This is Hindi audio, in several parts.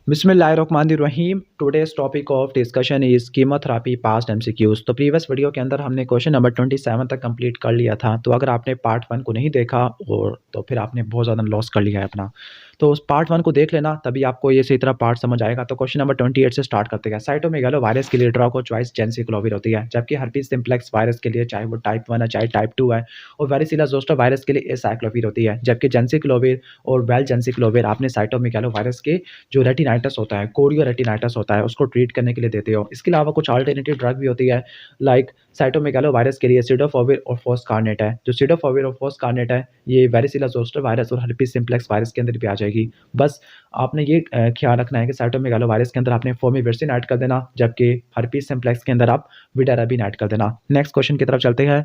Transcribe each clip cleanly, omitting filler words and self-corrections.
बिस्मिल्लाहिर्रहमानिर्रहीम। Today's topic of discussion is chemotherapy past MCQs. तो प्रीवियस वीडियो के अंदर हमने क्वेश्चन नंबर 27 तक कंप्लीट कर लिया था। तो अगर आपने पार्ट 1 को नहीं देखा और तो फिर आपने बहुत ज़्यादा लॉस कर लिया है अपना। तो उस पार्ट 1 को देख लेना, तभी आपको ये सही तरह पार्ट समझ आएगा। तो क्वेश्चन नंबर 28 से स्टार्ट करते हैं। साइटोमेगालो वायरस के लिए ड्रग और चॉइस जेंसिक्लोविर होती है, जबकि हर्पीज सिम्प्लेक्स वायरस के लिए चाहे वो टाइप 1 है चाहे टाइप 2 है, और वेरिसिला जोस्टर वायरस के लिए एसाइक्लोविर होती है, जबकि जेंसिक्लोविर और वेलजेंसिक्लोविर आपने साइटोमेगालो वायरस के जो रेटिनाइटिस होता है, कोरियो रेटिनाइटिस होता है, उसको ट्रीट करने के लिए देते हो। इसके अलावा कुछ अल्टरनेटिव ड्रग भी होती है, लाइक साइटोमेगालो वायरस के लिए सिडोफोविर और फोस्कारनेट है। जो सिडोफोविर और फोस्कारनेट है, ये वेरिसिला जोस्टर वायरस और हर्पीज सिम्प्लेक्स वायरस के अंदर भी आ जाएगी। बस आपने ये ख्याल रखना है कि साइटोमेगालो वायरस के अंदर आपने फोमिविरसिन ऐड कर देना, जबकि हर्पीज सिम्प्लेक्स के अंदर आप विडारेबिन ऐड कर देना। नेक्स्ट क्वेश्चन की तरफ चलते हैं।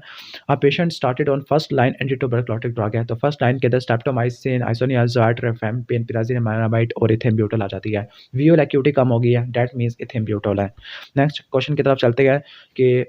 A patient started on first line antituberculotic drug है, तो फर्स्ट लाइन के अंदर स्ट्रेप्टोमाइसिन, आइसोनियाज़ाइड, रिफेम्पिन, पिराज़िनामाइड और इथेम्ब्यूटोल आ जाती है। वीओल एक्यूटी कम हो गई है, दैट मीन्स इथेम्ब्यूटोल है। नेक्स्ट क्वेश्चन की तरफ चलते हैं कि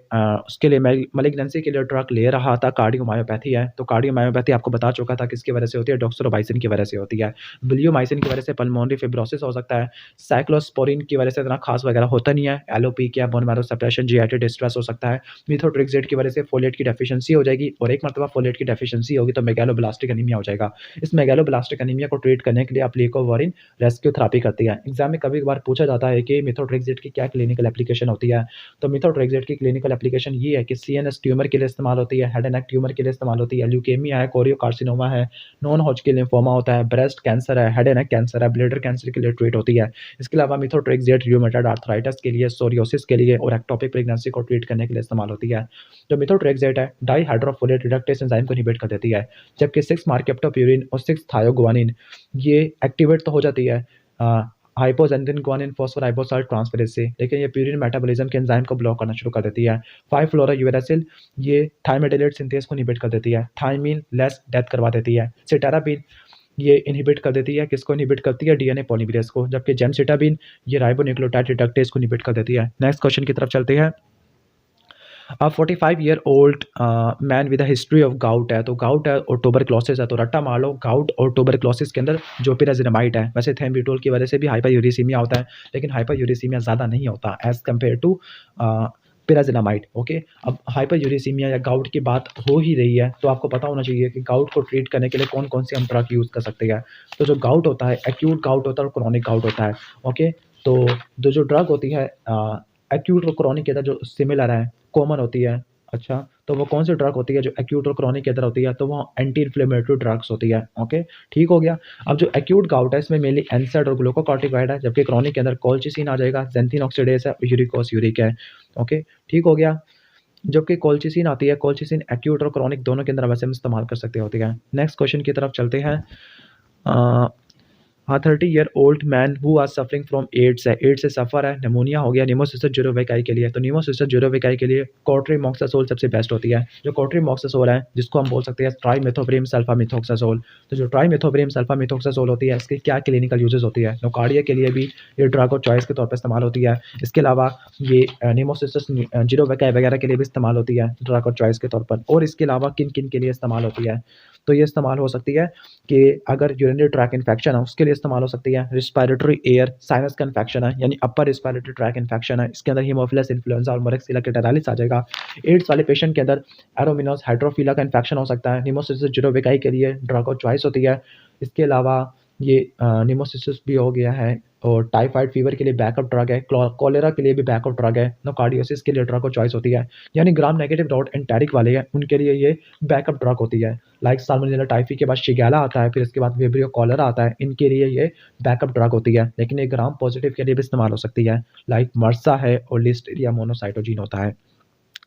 उसके लिए मैलिग्नेंसी के लिए ड्रग ले रहा था, कार्डियोमायोपैथी है। तो कार्डियोमायोपैथी आपको बता चुका था किसकी वजह से होती है, डॉक्सोरोबाइसिन की वजह से होती है। बिलियोमाइसिन की वजह से पल्मोनरी फिब्रोसिस हो सकता है। साइक्लोस्पोरिन की वजह से इतना खास वगैरह होता नहीं है। एलोपीक या bone marrow suppression, GIT distress हो सकता है। मिथोट्रिक्सेट की वजह से फोलेट की डेफिशिएंसी हो जाएगी, और एक मरतबा फोलेट की डेफिशिएंसी होगी तो मेगालोब्लास्टिक एनीमिया हो जाएगा। इस मेगालोब्लास्टिक एनीमिया को ट्रीट करने के लिए आप ल्यूकोवरीन रेस्क्यू थेरेपी करती है। एग्जाम में कभी-कभार पूछा जाता है कि मिथोट्रिक्सेट की क्या क्लिनिकल एप्लीकेशन होती है। तो मिथोट्रिक्सेट की क्लिनिकल एप्लीकेशन ये है कि सीएनएस ट्यूमर के लिए इस्तेमाल होती है, हेड एंड नेक ट्यूमर के लिए इस्तेमाल होती है, ल्यूकेमिया है, कोरियोकार्सिनोमा है, नॉन हॉजकिन लिम्फोमा होता है, ब्रेस्ट कैंसर है, हेड एंड नेक कैंसर है, ब्लैडर कैंसर के लिए ट्रीट होती है। इसके अलावा मिथोट्रिक्सेट रूमेटॉइड आर्थराइटिस के लिए, सोरियोसिस के लिए और एक्टोपिक प्रेगनेंसी को ट्रीट करने के लिए इस्तेमाल होती है। जो मिथोट्रिक्सेट है, डाईहाइड्रोफोलेट रिडक्टेस एंजाइम को इनहिबिट कर देती है, जबकि 6 मार्केप्टोप्यूरिन और 6 थायोग्वानिन ये एक्टिवेट तो हो जाती है हाइपोजेंथिन ग्वानिन फॉस्फोराइबोसाइल ट्रांसफेरेज से, लेकिन ये प्यूरिन मेटाबॉलिज्म के एंजाइम को ब्लॉक करना शुरू कर देती है। 5 फ्लोरा यूरेसिल ये थाइमेटिलेट सिंथेज को इनहिबिट कर देती है। थाइमीन लेस डेथ करवा देती है। सिटाराबिन ये इनहिबिट कर देती है, किसको इनहिबिट करती है, डीएनए पॉलीमरेज को, जबकि जेमसिटाबिन ये राइबोन्यूक्लियोटाइड रिडक्टेज को इनहिबिट कर देती है। नेक्स्ट क्वेश्चन की तरफ चलते हैं। 45 year old man with a history of gout है, तो गाउट है और ट्यूबरक्लोसिस है, तो रट्टा मार लो गाउट और ट्यूबरक्लोसिस के अंदर जो पिराजिनामाइड है। वैसे थेम्ब्यूटोल की वजह से भी हाइपरयूरेसीमिया होता है, लेकिन हाइपरयूरेसीमिया ज़्यादा नहीं होता एज कम्पेयर टू पिराजिनामाइड। ओके, अब हाइपरयूरेसीमिया या गाउट की बात हो ही रही है, तो आपको पता होना चाहिए कि गाउट को ट्रीट करने के लिए कौन कौन से हम ड्रग यूज़ कर सकते हैं। तो जो गाउट होता है, एक्यूट गाउट होता है और क्रॉनिक गाउट होता है। ओके, तो जो ड्रग होती है एक्यूट और क्रॉनिक के अंदर जो सिमिलर है, कॉमन होती है। अच्छा, तो वो कौन सी ड्रग होती है जो एक्यूट और क्रॉनिक के अंदर होती है, तो वो एंटी इन्फ्लेमेटरी ड्रग्स होती है। ओके, ठीक हो गया। अब जो एक्यूट गाउट है इसमें मेनली एनसैड और ग्लूकोकॉर्टिकॉइड है, जबकि क्रॉनिक के अंदर कोल्चिसिन आ जाएगा, ज़ैंथीन ऑक्सीडेज है, यूरिक है। ओके, ठीक हो गया। जबकि कोल्चिसिन आती है, कोल्चिसिन एक्यूट और क्रॉनिक दोनों के अंदर वैसे हम इस्तेमाल कर सकते होती है। नेक्स्ट क्वेश्चन की तरफ चलते हैं। A 30 year old man who are suffering from AIDS है, एड्स से सफ़र है, निमोनिया हो गया, निमोसिस्टिस ज्यूरोविकाई के लिए, तो निमोसिस्टिस ज्यूरोविकाई के लिए कोट्रिमॉक्सासोल सबसे बेस्ट होती है। जो कोट्रिमॉक्सासोल है, जिसको हम बोल सकते हैं ट्राइमेथोप्रिम सल्फामिथोक्सासोल, तो जो ट्राइमेथोप्रिम सल्फामिथोक्सासोल होती है, इसकी क्या क्लिनिकल यूजेस होती है, नोकार्डिया के लिए भी ये ड्रग और चॉइस के तौर पर इस्तेमाल होती है। इसके अलावा ये निमोसिस्टिस ज्यूरोविकाई वगैरह के लिए भी इस्तेमाल होती है ड्रग और चॉइस के तौर पर। और इसके अलावा किन किन के लिए इस्तेमाल होती है, तो ये इस्तेमाल हो सकती है कि अगर यूरिनरी ट्रैक इन्फेक्शन है उसके लिए इस्तेमाल हो सकती है। रिस्पिरेटरी एयर साइनस का इन्फेक्शन है, यानी अपर रिस्पिरेटरी ट्रैक इन्फेक्शन है, इसके अंदर हीमोफिलस इन्फ्लुएंजा और मोरेक्सिला कैटारालिस आ जाएगा। एड्स वाले पेशेंट के अंदर एरोमिनोस हाइड्रोफिला का इन्फेक्शन हो सकता है। निमोसिस्टिस ज्यूरोविकाई के लिए ड्रग और चॉइस होती है। इसके अलावा ये निमोसिस्टिस भी हो गया है, और टाइफाइड फीवर के लिए बैकअप ड्रग है, कॉलेरा के लिए भी बैकअप ड्रग है, नोकार्डियोसिस के लिए ड्रग और चॉइस होती है। यानी ग्राम नेगेटिव डॉट एंटेरिक वाले हैं उनके लिए ये बैकअप ड्रग होती है। लाइक साल्मोनेला टाइफी के बाद शिगेला आता है, फिर इसके बाद विब्रियो कॉलेरा आता है, इनके लिए ये बैकअप ड्रग होती है। लेकिन ये ग्राम पॉजिटिव के लिए भी इस्तेमाल हो सकती है, लाइक मर्सा है और लिस्टीरिया मोनोसाइटोजिन होता है।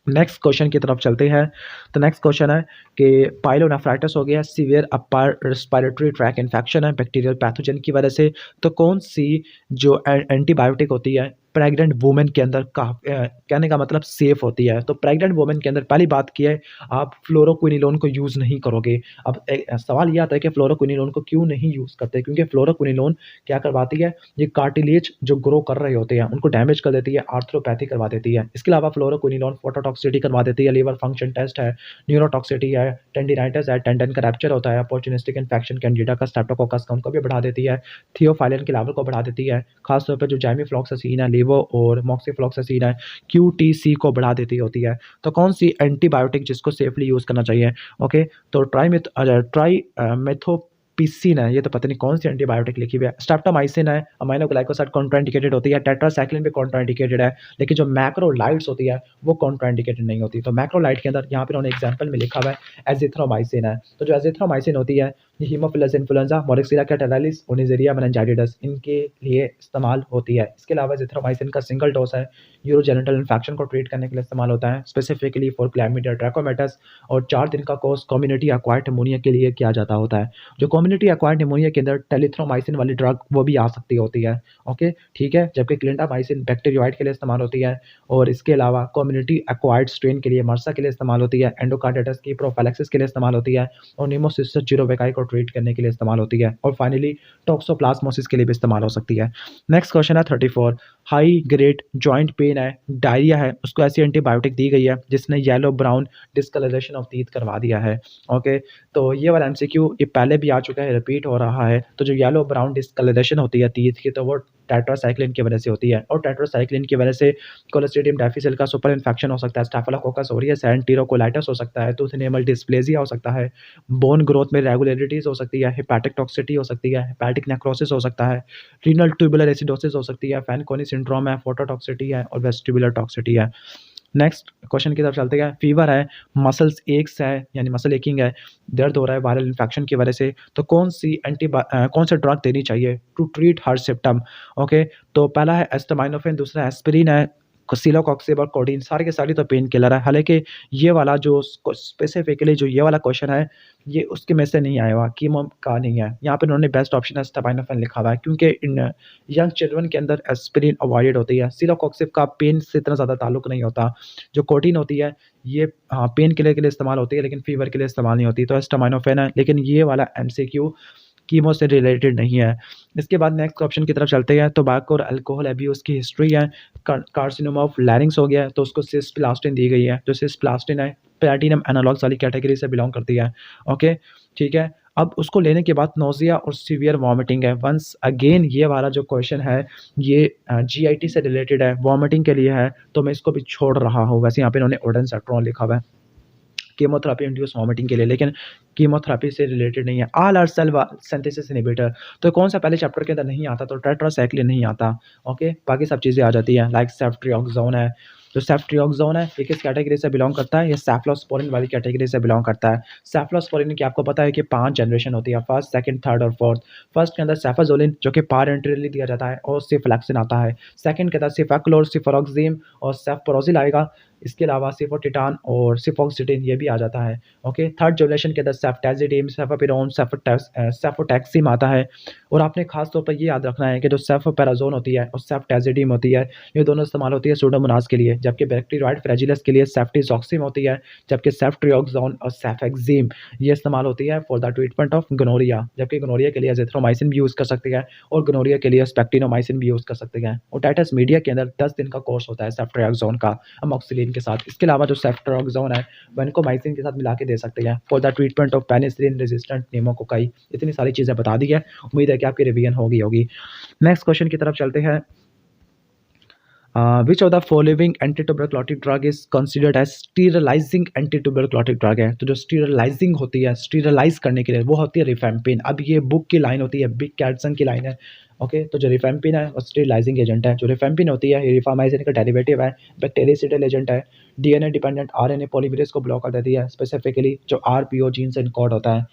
नेक्स्ट क्वेश्चन की तरफ चलते हैं। तो नेक्स्ट क्वेश्चन है कि पाइलोनेफ्राइटिस हो गया, severe upper respiratory tract infection है बैक्टीरियल पैथोजन की वजह से, तो कौन सी जो एंटीबायोटिक होती है प्रेग्नेंट वुमेन के अंदर कहने का मतलब सेफ होती है। तो प्रेग्नेंट वुमेन के अंदर पहली बात की है, आप फ्लोरोक्विनिलोन को यूज़ नहीं करोगे। अब सवाल ये आता है कि फ्लोरोक्विनिलोन को क्यों नहीं यूज़ करते? क्योंकि फ्लोरोक्विनिलोन क्या करवाती है, ये कार्टिलेज जो ग्रो कर रहे होते हैं उनको डैमेज कर देती है, आर्थ्रोपैथी करवा देती है। इसके अलावा फ्लोरोक्विनिलोन फोटोटॉक्सिसिटी करवा देती है, लीवर फंक्शन टेस्ट है, न्यूरोटॉक्सिसिटी है, टेंडिनाइटिस है, टेंडन का रैप्चर होता है, अपॉर्चुनिस्टिक इन्फेक्शन, कैंडिडा का, स्ट्रेप्टोकोकस का, उनको भी बढ़ा देती है, थियोफाइलिन के लेवल को बढ़ा देती है। खास तौर पे जो जाइमिफ्लॉक्सासिन है, लेवो और मॉक्सिफ्लॉक्सासिन है, क्यूटीसी को बढ़ा देती होती है। तो कौन सी एंटीबायोटिक जिसको सेफली यूज़ करना चाहिए? ओके, तो ट्राइमेथोपिसिन है, ये तो पता नहीं कौन सी एंटीबायोटिक लिखी हुई है। स्ट्रेप्टोमाइसिन है, अमाइनो ग्लाइकोसाइड कॉन्ट्राइंडिकेटेड होती है, टेट्रासाइक्लिन भी कॉन्ट्राइंडिकेटेड है, लेकिन जो मैक्रोलाइड्स होती है वो कॉन्ट्राइंडिकेटेड नहीं होती। तो मैक्रोलाइड के अंदर यहाँ पे उन्होंने एग्जाम्पल में लिखा हुआ है एजिथ्रोमाइसिन है। तो जो एजिथ्रोमाइसिन होती है ये हीमोफिलस इन्फ्लुएंजा, मोरिक्सिला कैटारालिस और निजेरिया मेनिंजाइटिस इनके लिए इस्तेमाल होती है। इसके अलावा एजिथ्रोमाइसिन का सिंगल डोज है, यूरोजेनिटल इन्फेक्शन को ट्रीट करने के लिए इस्तेमाल होता है, स्पेसिफिकली फॉर क्लैमिडिया ट्रैकोमैटिस, और 4 दिन का कोर्स कम्युनिटी एक्वायर्ड निमोनिया के लिए किया जाता होता है। जो कम्युनिटी एक्वायर्ड निमोनिया के अंदर टेलिथ्रोमाइसिन वाली ड्रग वो भी आ सकती होती है। ओके, ठीक है, जबकि क्लिंडामाइसिन बैक्टीरियोइड के लिए इस्तेमाल होती है, और इसके अलावा कम्युनिटी एक्वायर्ड स्ट्रेन के लिए मर्सा के लिए इस्तेमाल होती है, एंडोकार्डाइटिस की प्रोफाइलैक्सिस के लिए इस्तेमाल होती है, और निमोसिस्टिस जीरोवेकाई को ट्रीट करने के लिए इस्तेमाल होती है, और फाइनली टॉक्सोप्लाज्मोसिस के लिए भी इस्तेमाल हो सकती है। नेक्स्ट क्वेश्चन है 34, हाई ग्रेड जॉइंट पेन है, डायरिया है, उसको ऐसी एंटीबायोटिक दी गई है जिसने yellow brown discolouration of teeth करवा दिया है। ओके, तो ये वाला एमसीक्यू ये पहले भी आ चुका है, रिपीट हो रहा है। तो जो येलो ब्राउन डिस्कलरेशन होती है टीथ की, तो वो टेट्रासाइक्लिन की वजह से होती है, और टेट्रासाइक्लिन की वजह से क्लोस्ट्रीडियम डिफिसिल का सुपर इन्फेक्शन हो सकता है, स्टाफिलोकोकस ऑरियस एंटीरोकोलाइटिस हो सकता है, टूथ एनिमल डिस्प्लेजिया हो सकता है, बोन ग्रोथ में रेगुलरिटीज हो सकती है, हेपेटिक टॉक्सिटी हो सकती है, हेपेटिक नेक्रोसिस हो सकता है, रीनल ट्यूबुलर एसिडोसिस हो सकती है, फैनकोनी सिंड्रोम है, फोटोटॉक्सिटी है, और वेस्टिबुलर टॉक्सिटी है। नेक्स्ट क्वेश्चन की तरफ चलते हैं। फीवर है, मसल्स एक्स है यानी मसल एकिंग है, दर्द हो रहा है वायरल इन्फेक्शन की वजह से, तो कौन सा ड्रग देनी चाहिए टू ट्रीट हर सिम्पटम? ओके, तो पहला है एस्टामाइनोफेन, दूसरा एस्पिरिन है, सिलोकॉक्सिब और कोडीन, सारे के सारे तो पेन किलर है। हालाँकि ये वाला जो स्पेसिफिकली जो ये वाला क्वेश्चन है, ये उसके में से नहीं आया हुआ, कीमो का नहीं है। यहाँ पे उन्होंने बेस्ट ऑप्शन एस्टामाइनोफेन लिखा हुआ है, क्योंकि इन यंग चिल्ड्रन के अंदर एस्पिरिन अवॉइडेड होती है। सिलोकॉक्सिब का पेन से इतना ज़्यादा ताल्लुक नहीं होता। जो कोडीन होती है ये पेन किलर के लिए इस्तेमाल होती है, लेकिन फीवर के लिए इस्तेमाल नहीं होती। तो एस्टामाइनोफेन है, लेकिन ये वाला एमसीक्यू कीमो से रिलेटेड नहीं है। इसके बाद नेक्स्ट ऑप्शन की तरफ चलते हैं। टोबैको और अल्कोहल अब्यूज़ की हिस्ट्री है, कार्सिनोमा ऑफ लैरिंक्स हो गया है, तो उसको सिस्प्लास्टिन दी गई है। जो सिस्प्लास्टिन है प्लैटिनम एनालॉग्स वाली कैटेगरी से बिलॉन्ग करती है। ओके, ठीक है। अब उसको लेने के बाद नोज़िया और सीवियर वॉमिटिंग है। वंस अगेन ये वाला जो क्वेश्चन है ये जीआईटी से रिलेटेड है, वॉमिटिंग के लिए है, तो मैं इसको भी छोड़ रहा हूँ। वैसे यहाँ पे इन्होंने ओडेनसेट्रॉन लिखा हुआ है कीमोथेरेपी इंड्यूस वॉमिटिंग के लिए, लेकिन कीमोथेरेपी से रिलेटेड नहीं है। All are cell synthesis inhibitor, तो कौन सा पहले चैप्टर के अंदर नहीं आता? तो टेट्रासाइक्लिन नहीं आता। ओके, बाकी सब चीज़ें आ जाती हैं, लाइक सेफ्ट्रियाक्सोन है। जो सेफ्ट्रियाक्सोन है ये किस कैटेगरी से बिलॉन्ग करता है? ये सेफ्लोस्पोरिन वाली कैटेगरी से बिलॉन्ग करता है। सेफ्लोस्पोरिन की आपको पता है कि 5 जनरेशन होती है, फर्स्ट, सेकंड, थर्ड और फोर्थ। फर्स्ट के अंदर सेफाजोलिन जो कि पारेंटरली दिया जाता है, और सिफ्लैक्सिन आता है। सेकंड के अंदर सिफाक्लोर, सिफोरोक्सिम और सेफप्रोजिल आएगा। इसके अलावा सिफोटिटान और सिफोक्सिटिन ये भी आ जाता है। ओके, थर्ड जनरेशन के अंदर सेफ्टाजिडिम, सेफापिरोन, सेफोटैक्सिम आता है। और आपने खास तौर पर ये याद रखना है कि जो सेफोपेराजोन होती है और सेफ्टाजिडिम होती है, ये दोनों इस्तेमाल होती है सूडोमोनास के लिए, जबकि बैक्टीरियोइड फ्रेजिलस के लिए सेफ्टिजॉक्सिम होती है, जबकि सेफ्ट्रियाक्सोन और सेफेक्सिम ये इस्तेमाल होती है for the treatment of gonorrhoea, जबकि गोनोरिया के लिए एजिथ्रोमाइसिन भी यूज़ कर सकती है, और गोनोरिया के लिए स्पेक्टिनोमाइसिन भी यूज़ कर सकते हैं। ओटाइटिस मीडिया के अंदर 10 दिन का कोर्स होता है सेफ्ट्रियाक्सोन का अमोक्सिलिन के साथ। इसके अलावा जो सेफ्ट्रियाक्सोन है वैनकोमाइसिन के साथ मिला के दे सकते हैं for the treatment of penicillin resistant pneumococci. इतनी सारी चीज़ें बता दी है, उम्मीद है कि आपकी रिवीजन होगी। नेक्स्ट क्वेश्चन की तरफ चलते हैं। Which of the following antituberculotic drug is considered as sterilising antituberculotic drug है? तो जो स्टीरलाइजिंग होती है, स्टीरलाइज करने के लिए, वो होती है रिफेम्पिन। अब ये बुक की लाइन होती है, बिग कैटसन की लाइन है। ओके, तो जो रिफेम्पिन है वो स्टीरलाइजिंग एजेंट है। जो रिफेम्पिन होती है ये रिफामाइसिन का डेरिवेटिव है, बैक्टीरियासिडल एजेंट है, डीएनए डिपेंडेंट आरएनए पॉलीमरेज को ब्लॉक कर देती है, स्पेसिफिकली जो आरपीओ जीन से इनकोड होता है।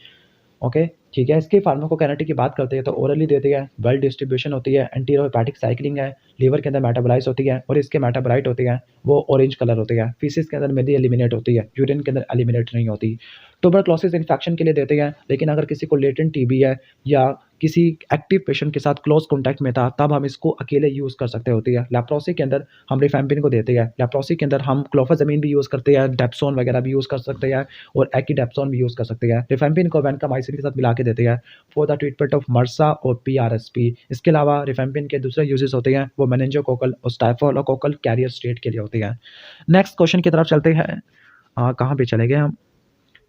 ओके, ठीक है। इसकी फार्माकोकाइनेटिक की बात करते हैं तो ओरली देती है, वेल डिस्ट्रीब्यूशन होती है, एंटीरोहेपेटिक साइक्लिंग है, लीवर के अंदर मेटाबोलाइज होती है, और इसके मेटाबोलाइट होती है वो ऑरेंज कलर होती है। फीसिस के अंदर मेनली एलिमिनेट होती है, यूरिन के अंदर एलिमिनेट नहीं होती। ट्यूबरक्लोसिस इन्फेक्शन के लिए देते हैं, लेकिन अगर किसी को लेटेंट टीबी है या किसी एक्टिव पेशेंट के साथ क्लोज कॉन्टैक्ट में था, तब हम इसको अकेले यूज़ कर सकते होती है। लेप्रोसी के अंदर हम रिफेम्पिन को देते हैं। लेप्रोसी के अंदर हम क्लोफेज़ामिन भी यूज़ करते हैं, डेप्सोन वगैरह भी यूज़ कर सकते हैं और एकिडेप्सोन भी यूज़ कर सकते हैं। रिफेम्पिन को वैनकामाइसिन के साथ मिला के देते हैं फॉर द ट्रीटमेंट ऑफ मर्सा और पीआरएसपी। इसके अलावा रिफेम्पिन के दूसरे यूजेस होते हैं, वो मेनिंजोकोकल और स्टाफिलोकोकल कैरियर स्टेट के लिए होते हैं। नेक्स्ट क्वेश्चन की तरफ चलते हैं। कहाँ पे चले गए हम?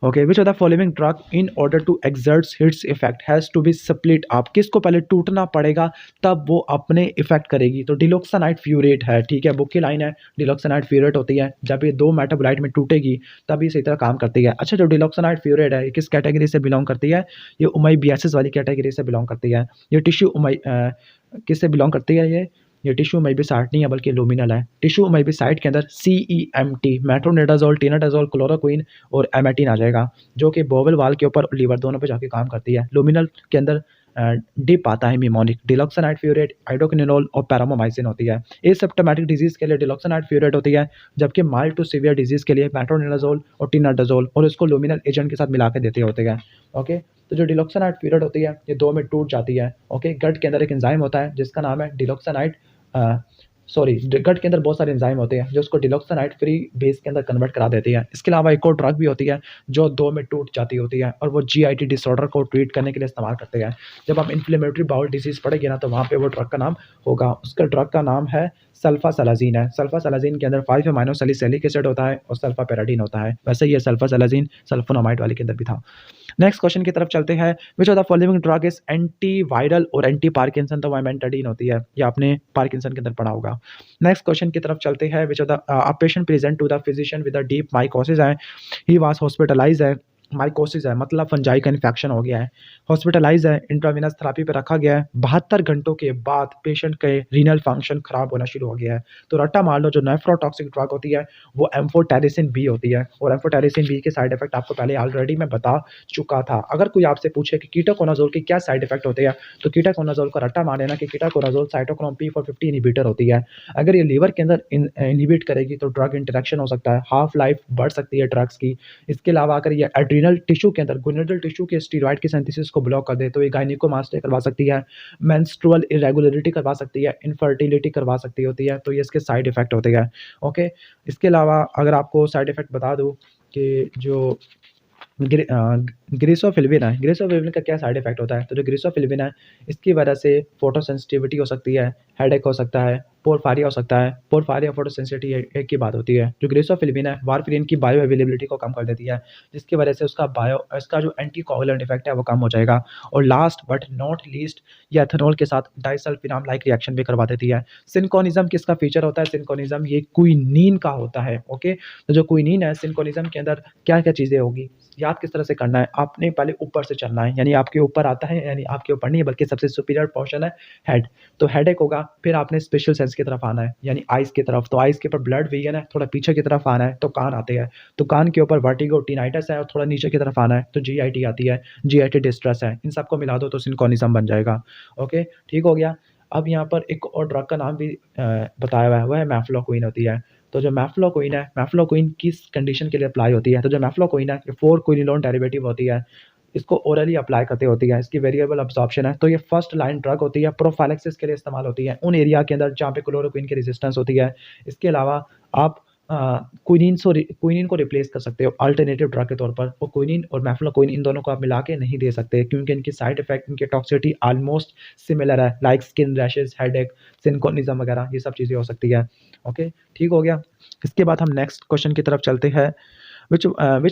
Okay, which of the following drug in order to exerts its effect has to be split up. किसको पहले टूटना पड़ेगा तब वो अपने इफेक्ट करेगी? तो डिलॉक्सानाइड फ्यूरेट है, ठीक है, बुक की लाइन है। डिलॉक्सानाइड फ्यूरेट होती है, जब ये दो मेटाबोलाइट में टूटेगी तब ये सही तरह काम करती है। अच्छा, जो डिलॉक्सानाइड फ्यूरेट है ये किस कैटेगरी से बिलोंग करती है? ये उमैबियासिस वाली कैटेगरी से बिलोंग करती है। ये टिश्यू किससे बिलोंग करती है? ये टिश्यू उमैबिसाइड नहीं है बल्कि लुमिनल है। टिश्यू उमैबिसाइड के अंदर CEMT मेट्रोनिडाज़ोल, टिनाडाज़ोल, क्लोरोक्विन और एमेटिन आ जाएगा, जो कि बोवल वाल के ऊपर और लीवर दोनों पे जाके काम करती है। लुमिनल के अंदर डिप आता है मिमोनिक। डिलॉक्सानाइड फ्यूरेट, हाइड्रोक्विनोल और पैरामोमाइसिन होती है। एसिम्प्टोमेटिक डिजीज़ के लिए डिलॉक्सानाइड फ्यूरेट होती है, जबकि माइल्ड टू सीवियर डिजीज़ के लिए मेट्रोनिडाज़ोल और टिनाडाज़ोल और इसको लुमिनल एजेंट के साथ मिला के देते होते हैं। ओके, तो जो डिलॉक्सानाइड फ्यूरेट होती है ये दो में टूट जाती है। ओके, गट के अंदर एक एंजाइम होता है जिसका नाम है डिलॉक्सानाइड गट के अंदर बहुत सारे एंजाइम होते हैं जो उसको डिलॉक्सानाइड फ्री बेस के अंदर कन्वर्ट करा देती है। इसके अलावा एक और ड्रग भी होती है जो दो में टूट जाती होती है और वो GIT डिसऑर्डर को ट्रीट करने के लिए इस्तेमाल करते हैं। जब आप इन्फ्लेमेटरी बाउल डिजीज़ पढ़ेंगे ना तो वहाँ पे वो ड्रग का नाम होगा। उसका ड्रग का नाम है सल्फासलाज़िन है। सल्फासलाज़िन के अंदर 5 अमीनो सैलिसिलिक एसिड होता है और सल्फापेराडीन होता है। वैसे ये सल्फासलाज़िन सल्फोनामाइड वाले के अंदर भी था। नेक्स्ट क्वेश्चन की तरफ चलते हैं। Which of the following drug is anti viral और एंटी पार्किंसन? तो वाइमेंटाडीन होती है, ये आपने पार्किंसन के अंदर पढ़ा होगा। नेक्स्ट क्वेश्चन की तरफ चलते हैं। Which of the patient present to the physician with a deep mycosis है, ही वाज हॉस्पिटलाइज है। माइकोसिस है मतलब फंजाई का इन्फेक्शन हो गया है, हॉस्पिटलाइज है, इंट्रावेनस थेरेपी पे रखा गया है। 72 घंटों के बाद पेशेंट के रीनल फंक्शन खराब होना शुरू हो गया है। तो रट्टा मार लो, जो नेफ्रोटॉक्सिक ड्रग होती है वो एम्फोटेरिसिन बी होती है और एम्फोटेरिसिन बी के साइड इफेक्ट आपको पहले ऑलरेडी मैं बता चुका था। अगर कोई आपसे पूछे कि कीटोकोनाजोल के क्या साइड इफेक्ट होते हैं तो कीटोकोनाजोल का रट्टा मार लेना कि कीटोकोनाजोल साइटोक्रोम P450 इनहिबिटर होती है। अगर ये लीवर के अंदर इनहिबिट करेगी तो ड्रग इंटरेक्शन हो सकता है, हाफ लाइफ बढ़ सकती है ड्रग्स की। इसके अलावा अगर ये एड्रीनल टिश्यू के अंदर गोनेडल टिश्यू के स्टीरॉयड की सिंथेसिस को ब्लॉक कर दे तो ये गायनिकोमास्टिया करवा सकती है, मेंस्ट्रुअल इरेगुलरिटी करवा सकती है, इनफर्टिलिटी करवा सकती होती है। तो ये इसके साइड इफेक्ट होते हैं। ओके, इसके अलावा अगर आपको साइड इफेक्ट बता दूं कि जो ग्रिसोफिल्विन है, ग्रिसोफिल्विन का क्या साइड इफेक्ट होता है? तो जो ग्रिसोफिल्विन है इसकी वजह से फोटोसेंसिटिविटी हो सकती है, हेडेक हो सकता है, पोरफारिया हो सकता है। पोरफारिया फोटोसेंसिटिविटी एक की बात होती है। जो ग्रिसोफिल्विन है वारफिरिन की बायो अवेलेबिलिटी को कम कर देती है, जिसकी वजह से इसका जो एंटीकोगुलेंट इफेक्ट है वो कम हो जाएगा। और लास्ट बट नॉट लीस्ट ये एथेनॉल के साथ डाइसल्फिनाम लाइक रिएक्शन भी करवा देती है। सिंकोनिज्म किसका फीचर होता है? सिंकोनिज्म ये क्विनीन का होता है। ओके, तो जो क्विनीन है सिंकोनिज्म के अंदर क्या क्या चीज़ें होगी, याद किस तरह से करना है? आपने पहले ऊपर से चलना है, यानी आपके ऊपर आता है, यानी आपके ऊपर नहीं है बल्कि सबसे सुपीरियर पोर्शन है हेड। तो हेडेक होगा, फिर आपने स्पेशल सेंस की तरफ आना है यानी आइज़ की तरफ। तो आइज़ के ऊपर ब्लड विजन है, थोड़ा पीछे की तरफ आना है तो कान आते हैं। तो कान के ऊपर वर्टिगो टिनाइटस है और थोड़ा नीचे की तरफ आना है तो GIT आती है, GIT डिस्ट्रेस है। इन सबको मिला दो तो सिंकोनिज्म बन जाएगा। ओके, ठीक हो गया। अब यहाँ पर एक और ड्रग का नाम भी बताया हुआ है, वह है मैफ्लोक्विन होती है। तो जो मैफ्लोक्विन है, मैफ्लोक्विन किस कंडीशन के लिए अप्लाई होती है? तो जो मैफ्लोक्विन है ये 4-क्विनोलोन डेरिवेटिव होती है, इसको ओरली अप्लाई करते होती है, इसकी वेरिएबल अब्जॉर्प्शन है। तो ये फर्स्ट लाइन ड्रग होती है, प्रोफाइलैक्सिस के लिए इस्तेमाल होती है उन एरिया के अंदर जहाँ पे क्लोरोक्विन की रेजिस्टेंस होती है। इसके अलावा आप क्विनीन को रिप्लेस कर सकते हो अल्टरनेटिव ड्रग के तौर पर। और क्विनीन और मैफ्लोक्विन इन दोनों को आप मिला के नहीं दे सकते क्योंकि इनकी साइड इफेक्ट, इनकी टॉक्सिसिटी ऑलमोस्ट सिमिलर है, लाइक स्किन रैशेस, हेडेक, सिंकोनिज्म वगैरह ये सब चीज़ें हो सकती है। ओके, ठीक हो गया। इसके बाद हम नेक्स्ट क्वेश्चन की तरफ चलते हैं। Which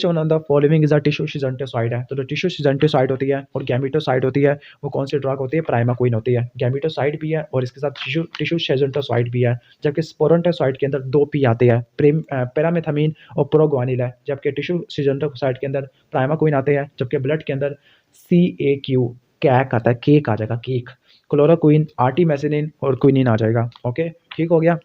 one of the following is a tissue schizonticide है? तो जो टिश्यू सिजेंटोसाइड होती है और गैमेटोसाइड होती है वो कौन सी ड्रग होती है? प्राइमाक्विन होती है। गैमेटोसाइड भी है और इसके साथ टिश्यू सिजेंटोसाइड भी है। जबकि स्पोरेंटोसाइड के अंदर 2 P आते हैं, पैरामेथामिन और प्रोग्वानिल है। जबकि टिश्यू सिजेंटोसाइड के अंदर प्राइमाक्विन आते हैं, जबकि ब्लड के अंदर CAQ कैक आता है, केक आ जाएगा, केक। क्लोरोक्विन, आर्टिमेसिनिन और क्विनिन आ जाएगा। ओके, ठीक हो गया।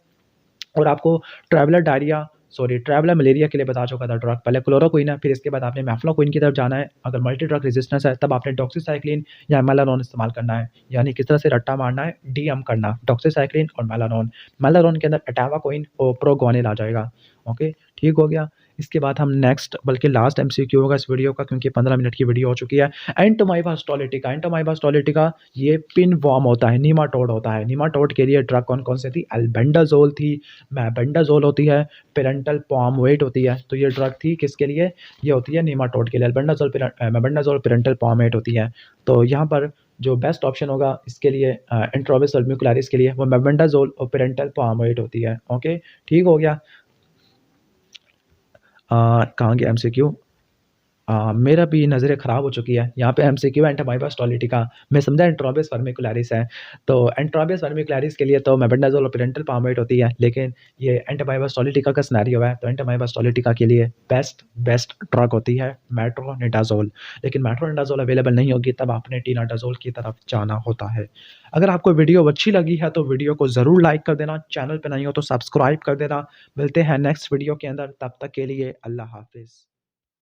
और आपको ट्रैवलर मलेरिया के लिए बता चुका था ड्रग, पहले क्लोरोक्विन है, फिर इसके बाद आपने मैफ्लोक्विन की तरफ जाना है। अगर मल्टी ड्रग रेजिस्टेंस है तब आपने डॉक्सीसाइक्लिन या मेलानोन इस्तेमाल करना है। यानी किस तरह से रट्टा मारना है, DM करना, डॉक्सीसाइक्लिन और मेलानोन। मेलानोन के अंदर एटावाक्विन और प्रोग्वानिल आ जाएगा। ओके, ठीक हो गया। इसके बाद हम नेक्स्ट बल्कि लास्ट एमसीक्यू होगा इस वीडियो का, क्योंकि 15 मिनट की वीडियो हो चुकी है। एंटोमाइबा हिस्टोलिटिका ये पिन वॉर्म होता है, नीमाटोड होता है। नीमाटोड के लिए ड्रग कौन-कौन सी थी? एल्बेंडाज़ोल थी, मेबेंडाज़ोल होती है, पेरेंटल पॉम वेट होती है। तो ये ड्रग थी किसके लिए? ये होती है नीमाटोड के लिए। मेबेंडाज़ोल पेरेंटल पॉम वेट होती है। तो यहाँ पर जो बेस्ट ऑप्शन होगा इसके लिए एंट्रोबिस सल्म्युकुलरिस के लिए वो मेबेंडाज़ोल और पेरेंटल पॉम वेट होती है। ओके, ठीक हो गया। कहाँ गया एमसीक्यू? मेरा भी नज़रें ख़राब हो चुकी है। यहाँ पे एमसीक्यू एंटोमाइबा हिस्टोलिटिका मैं समझा एंट्रोबिस वर्मिकुलरिस है। तो एंट्रोबिस वर्मिकुलरिस के लिए तो मेबेंडाज़ोल और पेरेंटल पामेट होती है, लेकिन ये एंटोमाइबा हिस्टोलिटिका का सिनेरियो है, तो एंटोमाइबा हिस्टोलिटिका के लिए बेस्ट ड्रग होती है मेट्रोनिडाज़ोल। लेकिन मेट्रोनिडाज़ोल अवेलेबल नहीं होगी, तब आपने टीनाडाज़ोल की तरफ जाना होता है। अगर आपको वीडियो अच्छी लगी है, तो वीडियो को ज़रूर लाइक कर देना, चैनल पे नए हो तो सब्सक्राइब कर देना। मिलते हैं नेक्स्ट वीडियो के अंदर, तब तक के लिए अल्लाह हाफ़िज़।